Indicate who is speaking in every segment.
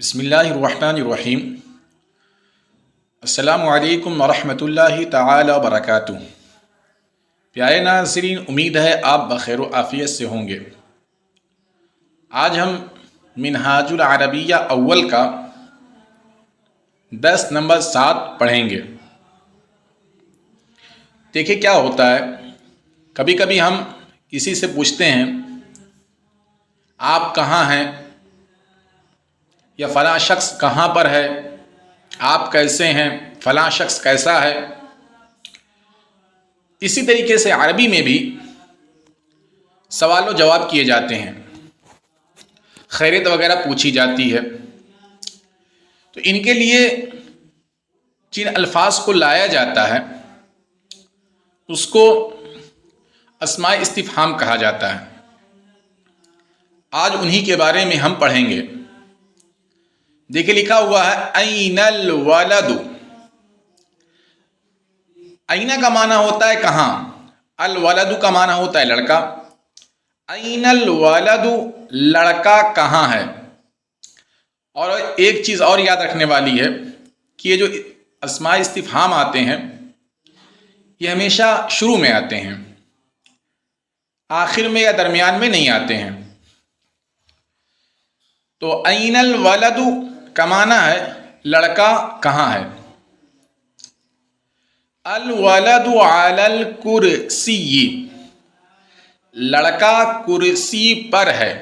Speaker 1: بسم اللہ الرحمن الرحیم۔ السلام علیکم ورحمۃ اللہ تعالی وبرکاتہ۔ پیارے ناظرین، امید ہے آپ بخیر و عافیت سے ہوں گے۔ آج ہم منہاج العربیہ اول کا درس نمبر 7 پڑھیں گے۔ دیکھیں کیا ہوتا ہے، کبھی کبھی ہم کسی سے پوچھتے ہیں آپ کہاں ہیں، یا فلاں شخص کہاں پر ہے، آپ کیسے ہیں، فلاں شخص کیسا ہے۔ اسی طریقے سے عربی میں بھی سوال و جواب کیے جاتے ہیں، خیریت وغیرہ پوچھی جاتی ہے، تو ان کے لیے جن الفاظ کو لایا جاتا ہے اس کو اسماء استفہام کہا جاتا ہے۔ آج انہی کے بارے میں ہم پڑھیں گے۔ دیکھیں لکھا ہوا ہے این الولد۔ این کا معنی ہوتا ہے کہاں، الولد کا معنی ہوتا ہے لڑکا۔ این الولد، لڑکا کہاں ہے۔ اور ایک چیز اور یاد رکھنے والی ہے کہ یہ جو اسماء استفہام آتے ہیں یہ ہمیشہ شروع میں آتے ہیں، آخر میں یا درمیان میں نہیں آتے ہیں۔ تو این الولد کا معنی ہے لڑکا کہاں ہے۔ الولد علی الکرسی، لڑکا کرسی پر ہے۔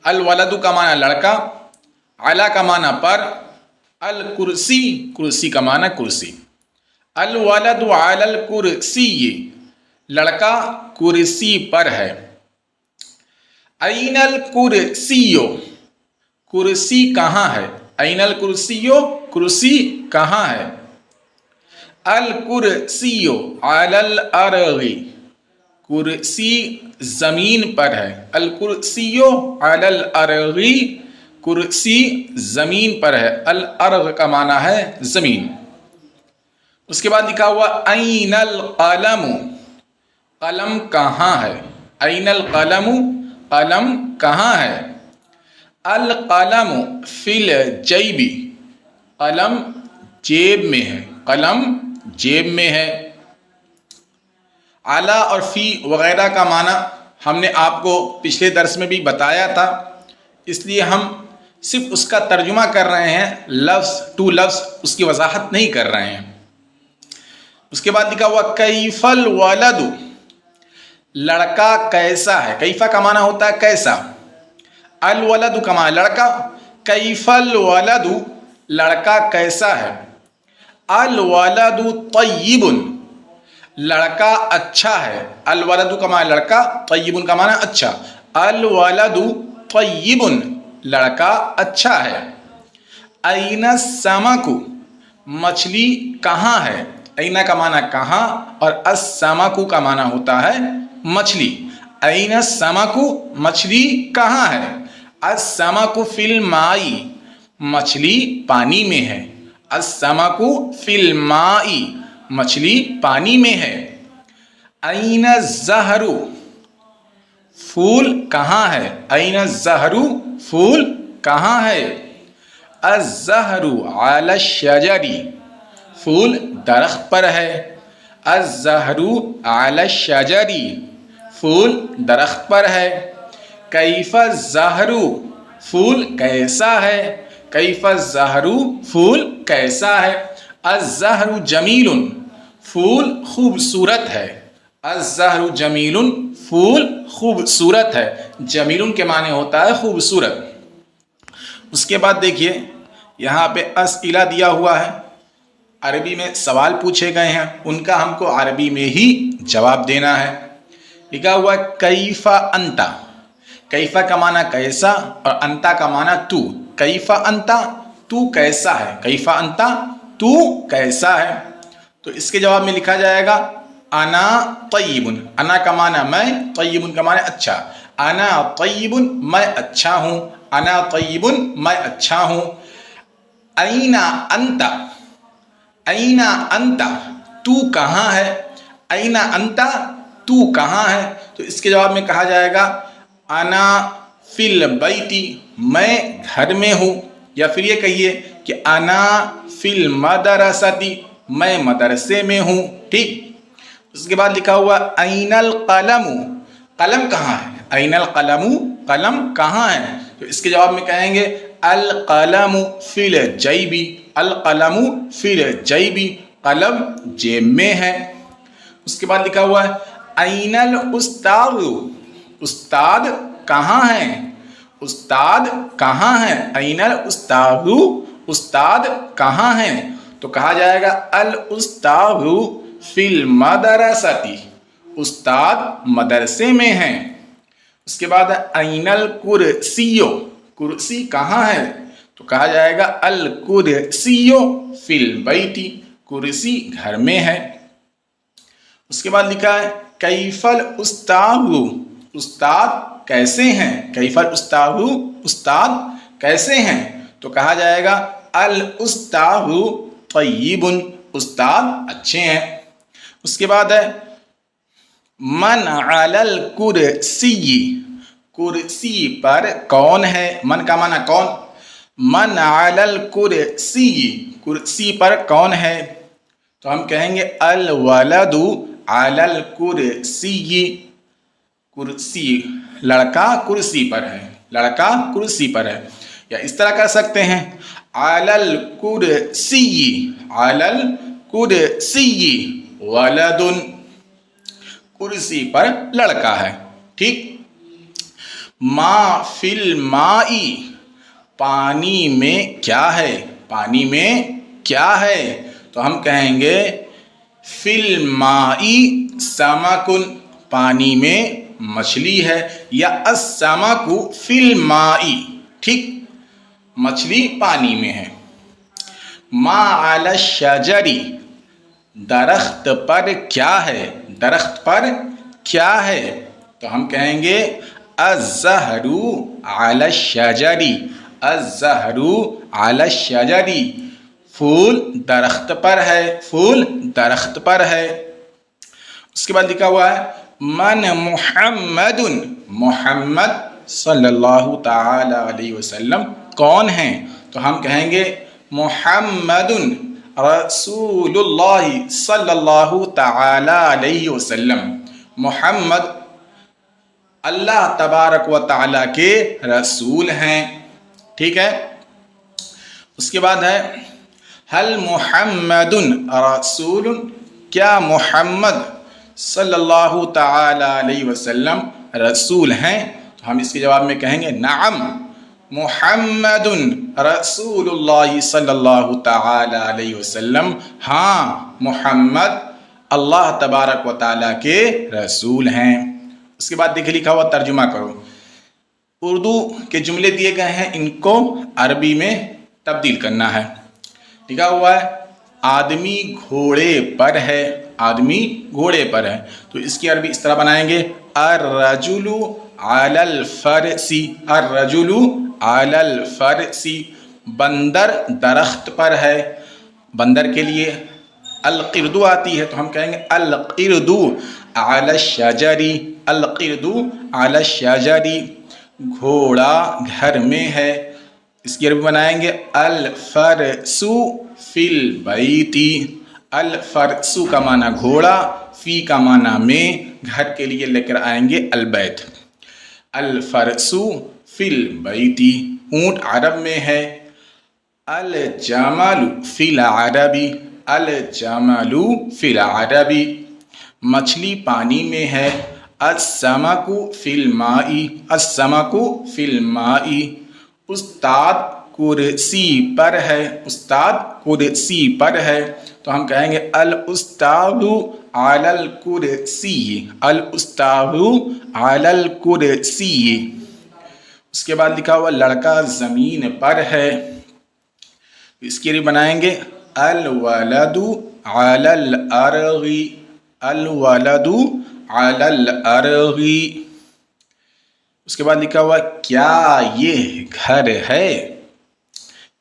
Speaker 1: الولد کا معنی لڑکا، علی کا معنی پر، الکرسی کرسی کا معنی کرسی۔ الولد علی الکرسی، لڑکا کرسی پر ہے۔ این الکرسی، کرسی کہاں ہے۔ این الکرسی، کرسی کہاں ہے۔ الکرسی علی الارض، کرسی زمین پر ہے۔ الکرسی علی الارض، کرسی زمین پر ہے۔ الارض کا معنی ہے زمین۔ اس کے بعد لکھا ہوا این القلم، قلم کہاں ہے۔ این القلم، قلم کہاں ہے۔ القلم فی الجیب، قلم جیب میں ہے، قلم جیب میں ہے۔ علی اور فی وغیرہ کا معنی ہم نے آپ کو پچھلے درس میں بھی بتایا تھا، اس لیے ہم صرف اس کا ترجمہ کر رہے ہیں، لفظ ٹو لفظ اس کی وضاحت نہیں کر رہے ہیں۔ اس کے بعد لکھا ہوا کیف الولد، لڑکا کیسا ہے۔ کیفا کا معنی ہوتا ہے کیسا۔ الولد کا معنی لڑکا، کیف الولد، لڑکا کیسا ہے۔ الولد طیب، لڑکا اچھا ہے۔ الولد کا معنی لڑکا، طیب کا معنی اچھا۔ الولد طیب، لڑکا اچھا ہے۔ این السمک، مچھلی کہاں ہے۔ این کا معنی کہاں، اور السمک کا معنی ہوتا ہے مچھلی۔ این السمک، مچھلی کہاں ہے۔ السمک فی الماء، مچھلی پانی میں ہے۔ السمک فی الماء، مچھلی پانی میں ہے۔ این الزہر، پھول کہاں ہے۔ این الزہر، پھول کہاں ہے۔ الزہر علی الشجر، پھول درخت پر ہے۔ الزہر علی الشجر، پھول درخت پر ہے۔ کیف الزہر، پھول کیسا ہے۔ کیف الزہر، پھول کیسا ہے۔ الزہر جمیل، پھول خوبصورت ہے۔ الزہر جمیل، پھول خوبصورت ہے۔ جمیل کے معنی ہوتا ہے خوبصورت۔ اس کے بعد دیکھیے یہاں پہ اسئلہ دیا ہوا ہے، عربی میں سوال پوچھے گئے ہیں، ان کا ہم کو عربی میں ہی جواب دینا ہے۔ لکھا ہوا کیف انت، کیفا کا معنی کیسا، اور انتا کا معنی تو۔ کیفا انتا، تو کیسا ہے۔ کیفا انتا، تو کیسا ہے۔ تو اس کے جواب میں لکھا جائے گا انا طیب، انا کا معنی میں، طیب کا معنی اچھا۔ انا طیب، میں اچھا ہوں۔ انا طیب، میں اچھا ہوں۔ این انت، این انت، تو کہاں ہے۔ این انت، تو کہاں ہے۔ تو اس کے جواب میں کہا جائے گا انا فی البیت، میں گھر میں ہوں۔ یا پھر یہ کہیے کہ انا فی المدرستی، میں مدرسے میں ہوں، ٹھیک۔ اس کے بعد لکھا ہوا این القلم، قلم کہاں ہے؟ این القلم، قلم کہاں ہے؟ تو اس کے جواب میں کہیں گے القلم فی الجیب، القلم فی الجیب، قلم جیب میں ہے۔ اس کے بعد لکھا ہوا ہے این الاستاذ، استاد کہاں ہے؟ استاد کہاں ہے؟ این الاستاذ، استاد کہاں ہے؟ تو کہا جائے گا الاستاذ فی المدرستی، استاد مدرسے میں ہیں۔ اس کے بعد این الکرسی، کرسی کہاں ہے؟ تو کہا جائے گا الکرسی فی البیت، کرسی گھر میں ہے۔ اس کے بعد لکھا ہے کیف الاستاذ، استاد کیسے ہیں؟ کیف الاستاذ، استاد کیسے ہیں؟ تو کہا جائے گا الاستاذ طیب، استاد اچھے ہیں۔ اس کے بعد ہے من علی الکرسی، کرسی پر کون ہے؟ من کا معنی کون؟ من علی الکرسی، کرسی پر کون ہے؟ تو ہم کہیں گے الولد علی الکرسی، کرسی، لڑکا کرسی پر ہے، لڑکا کرسی پر ہے۔ یا اس طرح کر سکتے ہیں علی الکرسی، علی الکرسی ولد، کرسی پر لڑکا ہے، ٹھیک۔ ما فی الماء، پانی میں کیا ہے؟ پانی میں کیا ہے؟ تو ہم کہیں گے فی الماء سمک، پانی میں مچھلی ہے، یا السمک فی الماء، ٹھیک، مچھلی پانی میں ہے۔ ما علی الشجر، درخت پر کیا ہے؟ درخت پر کیا ہے؟ تو ہم کہیں گے الزہر علی الشجر، الزہر علی الشجر، پھول درخت پر ہے، پھول درخت پر ہے۔ اس کے بعد لکھا ہوا ہے من محمد، محمد صلی اللہ تعالی علیہ وسلم کون ہیں؟ تو ہم کہیں گے محمد رسول اللہ صلی اللہ تعالی علیہ وسلم، محمد اللہ تبارک و تعالیٰ کے رسول ہیں، ٹھیک ہے۔ اس کے بعد ہے حل محمد رسول، کیا محمد صلی اللہ تعالی علیہ وسلم رسول ہیں؟ تو ہم اس کے جواب میں کہیں گے نعم محمد رسول اللہ صلی اللہ تعالی علیہ وسلم، ہاں محمد اللہ تبارک و تعالیٰ کے رسول ہیں۔ اس کے بعد دیکھیں لکھا ہوا ترجمہ کرو، اردو کے جملے دیے گئے ہیں، ان کو عربی میں تبدیل کرنا ہے۔ لکھا ہوا ہے آدمی گھوڑے پر ہے، آدمی گھوڑے پر ہے، تو اس کی عربی اس طرح بنائیں گے الرجل علی الفرس، الرجل علی الفرس، بندر درخت پر ہے، بندر کے لیے القرد آتی ہے تو ہم کہیں گے القرد علی الشجر، القرد علی الشجر، گھوڑا گھر میں ہے، اس کی عربی بنائیں گے الفرس فی البیت، الفرس کا معنی گھوڑا، فی کا معنی میں، گھر کے لیے لے کر آئیں گے البیت، الفرس فی البیت، اونٹ عرب میں ہے، الجمل فی العرب، الجمل فی العرب، مچھلی پانی میں ہے، السمک فی الماء، السمک فی الماء، استاد کرسی پر ہے، استاد کرسی پر ہے تو ہم کہیں گے الاستاذ علی الکرسی، الاستاذ علی الکرسی۔ اس کے بعد لکھا ہوا لڑکا زمین پر ہے، اس کی عربی بنائیں گے الولد علی الارض، الولد علی الارض۔ اس کے بعد لکھا ہوا کیا یہ گھر ہے،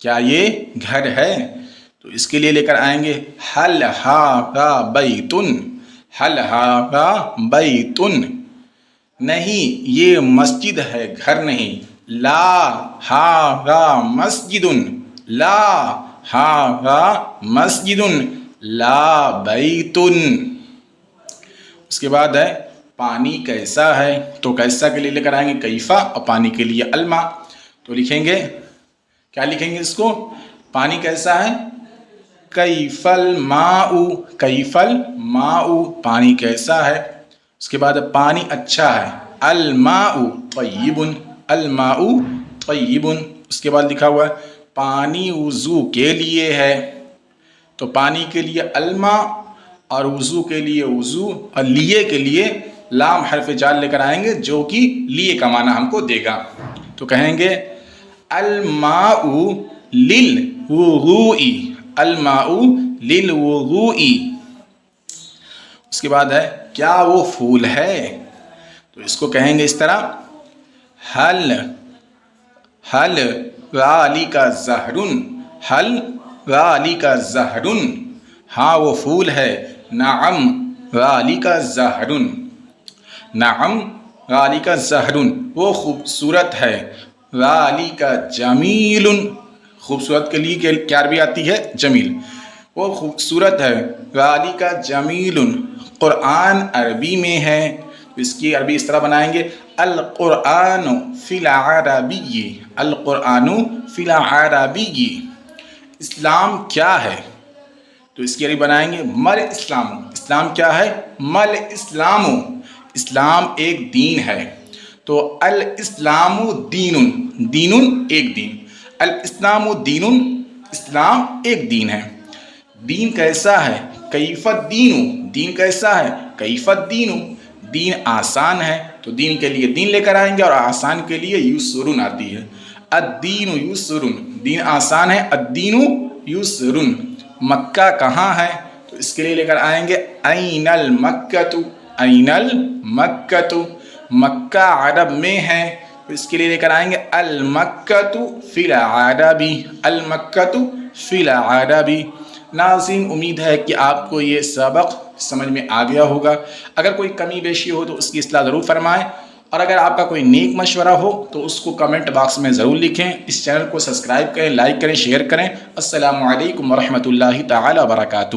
Speaker 1: کیا یہ گھر ہے، تو اس کے لیے لے کر آئیں گے حل ھذا بیت، حل ھذا بیت، نہیں یہ مسجد ہے، گھر نہیں، لا ہاذا مسجد، لا ہاذا مسجد، لا بیت۔ اس کے بعد ہے پانی کیسا ہے، تو کیسا کے لیے لے کر آئیں گے کیفا، اور پانی کے لیے الماء۔ تو لکھیں گے، کیا لکھیں گے اس کو؟ پانی کیسا ہے؟ کیف الماء، کیف الماء، پانی کیسا ہے۔ اس کے بعد پانی اچھا ہے، الماء طیب، الماء طیب۔ اس کے بعد لکھا ہوا ہے پانی وضو کے لیے ہے، تو پانی کے لیے الماء اور وضو کے لیے وضو، اور لیے کے لیے لام حرف جار لے کر آئیں گے جو کہ لیے کا معنی ہم کو دے گا۔ تو کہیں گے الماء للوضوء، الماء للوضوء۔ اس کے بعد ہے کیا وہ پھول ہے، تو اس کو کہیں گے اس طرح حل ذالک زہر، حل ذالک زہر، ہاں وہ پھول ہے، نعم ذالک زہر، نعم ذالک زہر، وہ خوبصورت ہے، ذالک جمیل، خوبصورت کے لیے کیا عربی آتی ہے؟ جمیل، وہ خوبصورت ہے، ذالک جمیل۔ قرآن عربی میں ہے، اس کی عربی اس طرح بنائیں گے القرآن فی العربی، القرآن فی العربی۔ اسلام کیا ہے، تو اس کی عربی بنائیں گے مل اسلام، اسلام کیا ہے؟ مل اسلام، اسلام ایک دین ہے، تو الاسلام دین، دین ایک دین، الاسلام دین، اسلام ایک دین ہے۔ دین کیسا ہے؟ کیف الدین، دین کیسا ہے؟ کیف الدین، دین آسان ہے، تو دین کے لیے دین لے کر آئیں گے، اور آسان کے لیے یسر آتی ہے، الدین یسر، دین آسان ہے، الدین یسر۔ مکہ کہاں ہے، تو اس کے لیے لے کر آئیں گے این المکۃ، این المکۃ، مکہ عرب میں ہے، تو اس کے لیے لے کر آئیں گے المکۃ فی العرب، المکۃ فی العرب۔ ناظرین، امید ہے کہ آپ کو یہ سبق سمجھ میں آ گیا ہوگا۔ اگر کوئی کمی بیشی ہو تو اس کی اصلاح ضرور فرمائیں، اور اگر آپ کا کوئی نیک مشورہ ہو تو اس کو کمنٹ باکس میں ضرور لکھیں۔ اس چینل کو سبسکرائب کریں، لائک کریں، شیئر کریں۔ السلام علیکم ورحمۃ اللہ تعالی وبرکاتہ۔